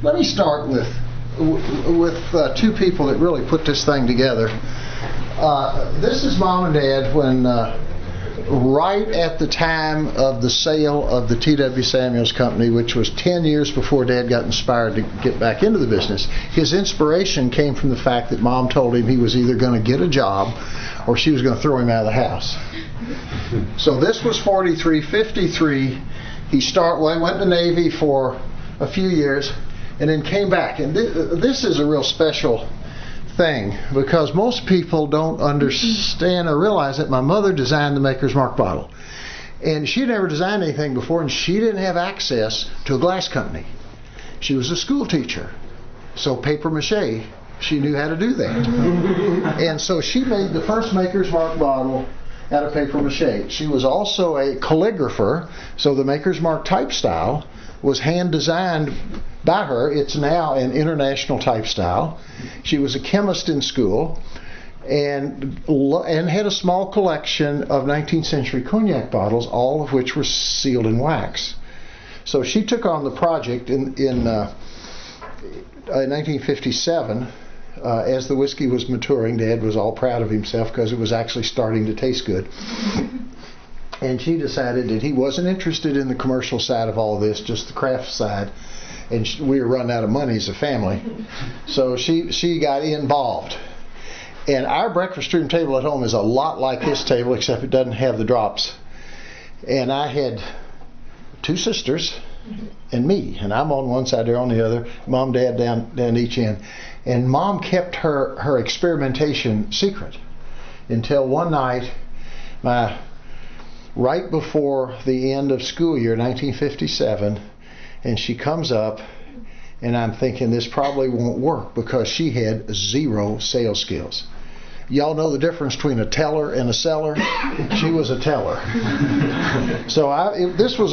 Let me start with two people that really put this thing together. This is Mom and Dad when right at the time of the sale of the T.W. Samuels Company, which was 10 years before Dad got inspired to get back into the business. His inspiration came from the fact that Mom told him he was either going to get a job or she was going to throw him out of the house. So this was 43, 53. He went to the Navy for a few years and then came back. And this is a real special thing because most people don't understand or realize that my mother designed the Maker's Mark bottle. And she never designed anything before, and she didn't have access to a glass company. She was a school teacher. So paper mache, she knew how to do that. And so she made the first Maker's Mark bottle out of paper mache. She was also a calligrapher, so the Maker's Mark type style was hand designed by her. It's now an international type style. She was a chemist in school and had a small collection of 19th century cognac bottles, all of which were sealed in wax. So she took on the project in 1957. As the whiskey was maturing, Dad was all proud of himself because it was actually starting to taste good. And she decided that he wasn't interested in the commercial side of all this, just the craft side. And we were running out of money as a family. So she got involved. And our breakfast room table at home is a lot like this table, except it doesn't have the drops. And I had two sisters and me. And I'm on one side, they're on the other. Mom, Dad down each end. And Mom kept her experimentation secret until one night, right before the end of school year, 1957, and she comes up, and I'm thinking this probably won't work because she had zero sales skills. Y'all know the difference between a teller and a seller? She was a teller. So this was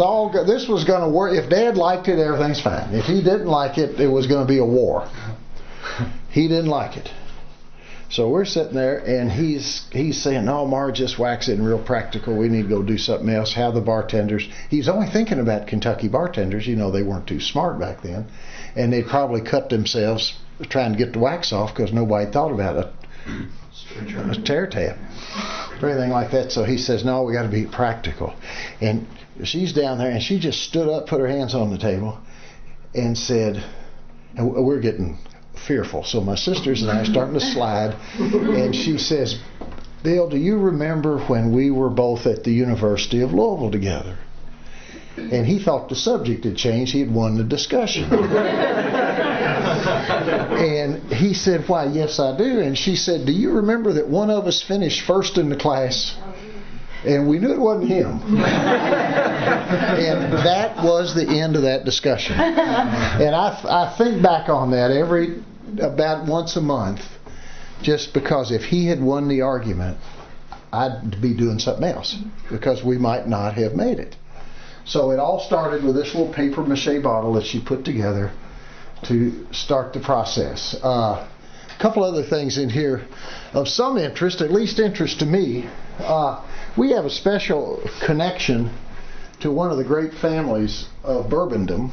going to work. If Dad liked it, everything's fine. If he didn't like it, it was going to be a war. He didn't like it. So we're sitting there, and he's saying, "No, Mar, just wax it and real practical. We need to go do something else." How the bartenders? He's only thinking about Kentucky bartenders. You know, they weren't too smart back then, and they'd probably cut themselves trying to get the wax off because nobody thought about a tear tap or anything like that. So he says, "No, we got to be practical." And she's down there, and she just stood up, put her hands on the table, and said, and we're getting fearful. So my sisters and I are starting to slide, and she says, "Bill, do you remember when we were both at the University of Louisville together?" And he thought the subject had changed. He had won the discussion. And he said, "Why, yes, I do." And she said, "Do you remember that one of us finished first in the class?" And we knew it wasn't him. And that was the end of that discussion. And I think back on that about once a month, just because if he had won the argument, I'd be doing something else because we might not have made it. So it all started with this little paper mache bottle that she put together to start the process. A couple other things in here of some interest, at least interest to me. We have a special connection to one of the great families of Bourbondom,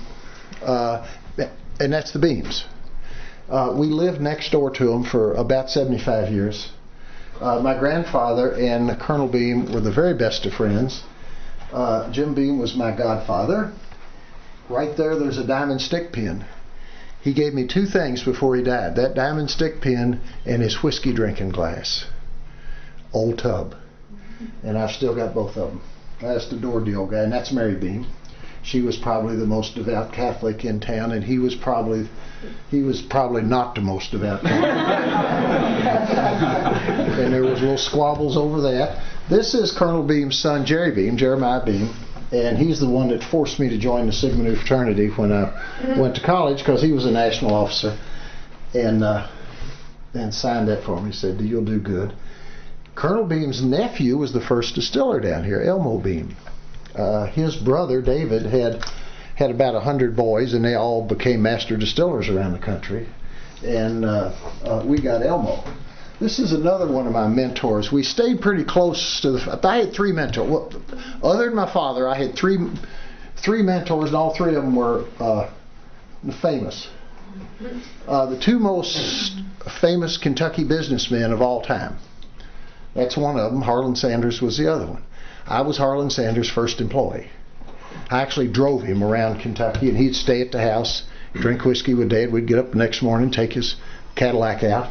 and that's the Beams. We lived next door to them for about 75 years. My grandfather and Colonel Beam were the very best of friends. Jim Beam was my godfather. Right there's a diamond stick pin. He gave me two things before he died: that diamond stick pin and his whiskey drinking glass. Old tub. And I've still got both of them. That's the door deal guy, and that's Mary Beam. She was probably the most devout Catholic in town, and he was probably not the most devout Catholic. And there was little squabbles over that. This is Colonel Beam's son, Jeremiah Beam, and he's the one that forced me to join the Sigma Nu fraternity when I went to college because he was a national officer, and signed that for me. He said, "You'll do good." Colonel Beam's nephew was the first distiller down here, Elmo Beam. His brother, David, had about 100 boys, and they all became master distillers around the country. And we got Elmo. This is another one of my mentors. We stayed pretty close to I had three mentors. Well, other than my father, I had three mentors, and all three of them were famous. The two most famous Kentucky businessmen of all time. That's one of them. Harlan Sanders was the other one. I was Harlan Sanders' first employee. I actually drove him around Kentucky, and he'd stay at the house, drink whiskey with Dad. We'd get up the next morning, take his Cadillac out,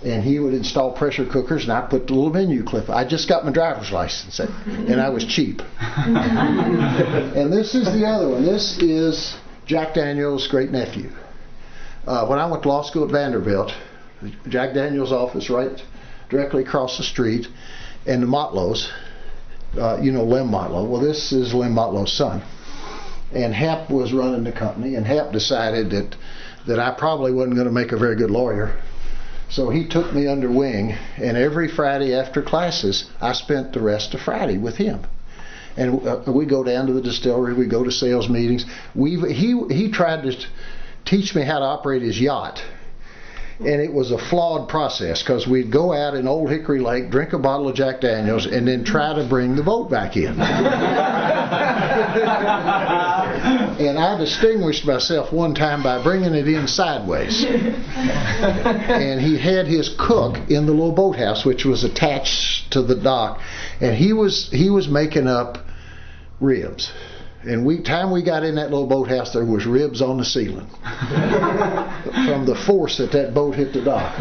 and he would install pressure cookers, and I put the little menu clip. I just got my driver's license, and I was cheap. And this is the other one. This is Jack Daniels' great nephew. When I went to law school at Vanderbilt, Jack Daniels' office right directly across the street, and the Motlows, Lem Motlow. Well, this is Lem Motlow's son. And Hap was running the company, and Hap decided that I probably wasn't going to make a very good lawyer. So he took me under wing, and every Friday after classes, I spent the rest of Friday with him. And we go down to the distillery, we go to sales meetings. He tried to teach me how to operate his yacht. And it was a flawed process, because we'd go out in Old Hickory Lake, drink a bottle of Jack Daniels, and then try to bring the boat back in. And I distinguished myself one time by bringing it in sideways. And he had his cook in the little boathouse, which was attached to the dock, and he was making up ribs. And time we got in that little boathouse, there was ribs on the ceiling from the force that boat hit the dock.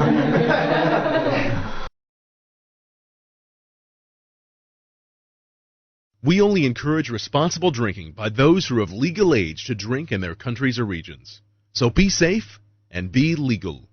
We only encourage responsible drinking by those who are of legal age to drink in their countries or regions. So be safe and be legal.